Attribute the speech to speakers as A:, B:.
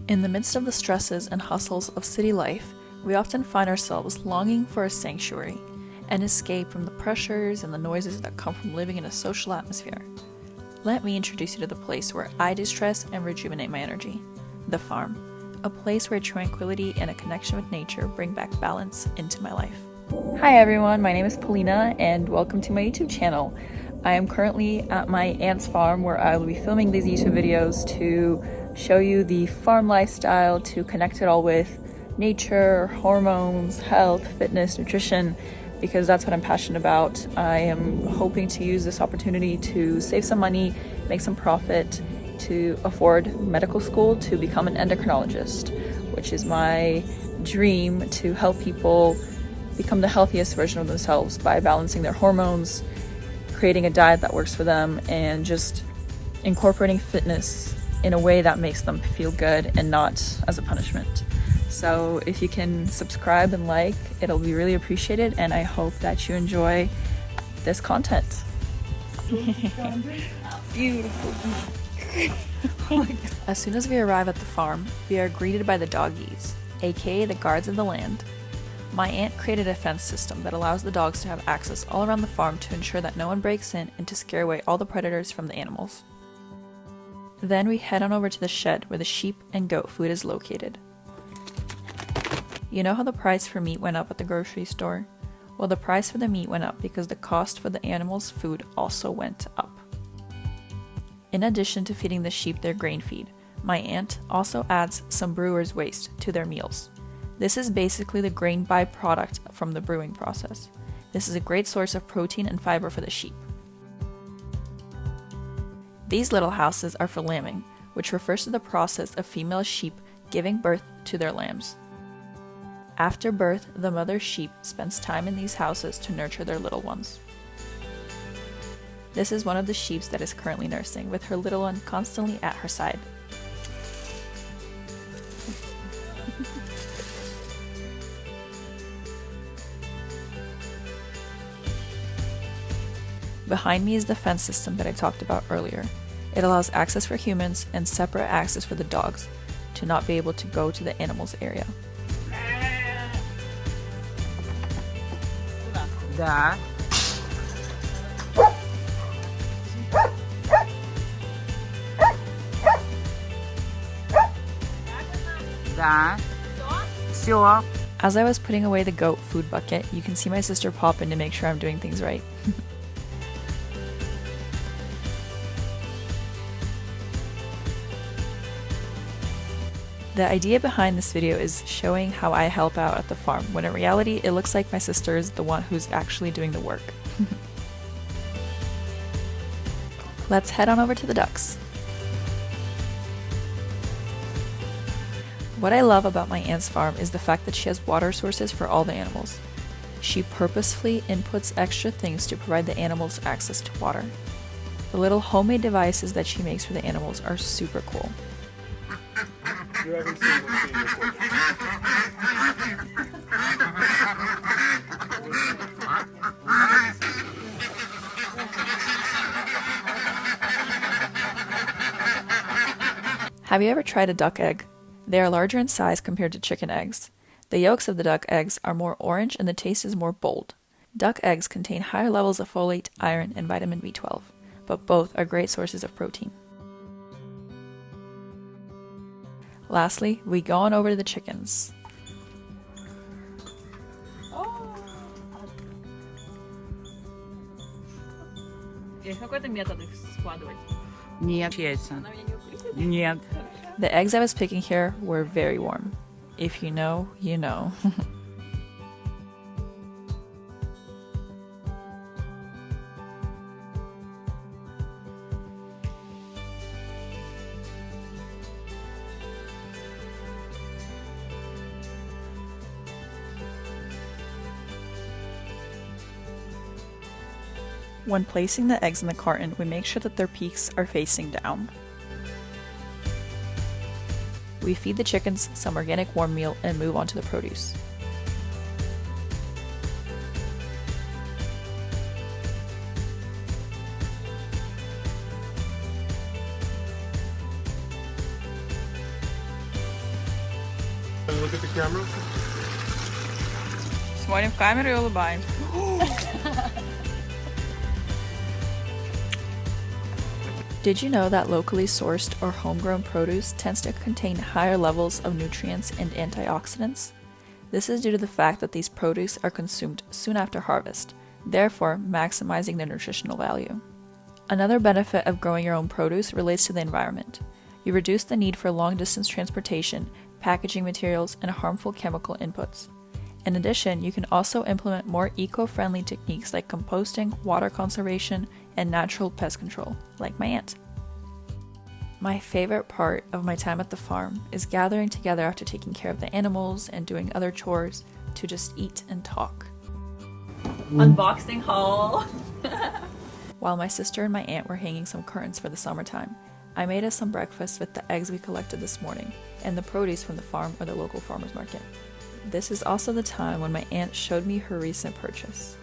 A: In the midst of the stresses and hustles of city life, we often find ourselves longing for a sanctuary, an escape from the pressures and the noises that come from living in a social atmosphere. Let me introduce you to the place where I distress and rejuvenate my energy, the farm, a place where tranquility and a connection with nature bring back balance into my life. Hi everyone, my name is Polina and welcome to my YouTube channel. I am currently at my aunt's farm where I will be filming these YouTube videos to show you the farm lifestyle, to connect it all with nature, hormones, health, fitness, nutrition, because that's what I'm passionate about. I am hoping to use this opportunity to save some money, make some profit, to afford medical school to become an endocrinologist, which is my dream, to help people become the healthiest version of themselves by balancing their hormones, creating a diet that works for them, and just incorporating fitness in a way that makes them feel good and not as a punishment. So if you can subscribe and like, it'll be really appreciated, and I hope that you enjoy this content. Beautiful. As soon as we arrive at the farm, we are greeted by the doggies, aka the guards of the land. My aunt created a fence system that allows the dogs to have access all around the farm to ensure that no one breaks in and to scare away all the predators from the animals. Then we head on over to the shed where the sheep and goat food is located. You know how the price for meat went up at the grocery store? Well, the price for the meat went up because the cost for the animals' food also went up. In addition to feeding the sheep their grain feed, my aunt also adds some brewer's waste to their meals. This is basically the grain byproduct from the brewing process. This is a great source of protein and fiber for the sheep. These little houses are for lambing, which refers to the process of female sheep giving birth to their lambs. After birth, the mother sheep spends time in these houses to nurture their little ones. This is one of the sheep that is currently nursing, with her little one constantly at her side. Behind me is the fence system that I talked about earlier. It allows access for humans and separate access for the dogs to not be able to go to the animals area.
B: Да. Да. Всё.
A: As I was putting away the goat food bucket, you can see my sister pop in to make sure I'm doing things right. The idea behind this video is showing how I help out at the farm, when in reality it looks like my sister is the one who's actually doing the work. Let's head on over to the ducks. What I love about my aunt's farm is the fact that she has water sources for all the animals. She purposefully inputs extra things to provide the animals access to water. The little homemade devices that she makes for the animals are super cool.
C: You haven't seen what's in your book.
A: Have you ever tried a duck egg? They are larger in size compared to chicken eggs. The yolks of the duck eggs are more orange and the taste is more bold. Duck eggs contain higher levels of folate, iron, and vitamin B12, but both are great sources of protein. Lastly, we go on over to the chickens.
B: Нет, честно. Нет.
A: The eggs I was picking here were very warm. If you know, you know. When placing the eggs in the carton, we make sure that their beaks are facing down. We feed the chickens some organic warm meal and move on to the produce.
C: Look at the camera.
B: Смотрим в камеру и улыбаемся.
A: Did you know that locally sourced or homegrown produce tends to contain higher levels of nutrients and antioxidants? This is due to the fact that these produce are consumed soon after harvest, therefore maximizing their nutritional value. Another benefit of growing your own produce relates to the environment. You reduce the need for long-distance transportation, packaging materials, and harmful chemical inputs. In addition, you can also implement more eco-friendly techniques like composting, water conservation, and natural pest control, like my aunt. My favorite part of my time at the farm is gathering together after taking care of the animals and doing other chores to just eat and talk. Unboxing haul! While my sister and my aunt were hanging some curtains for the summertime, I made us some breakfast with the eggs we collected this morning and the produce from the farm or the local farmer's market. This is also the time when my aunt showed me her recent purchase.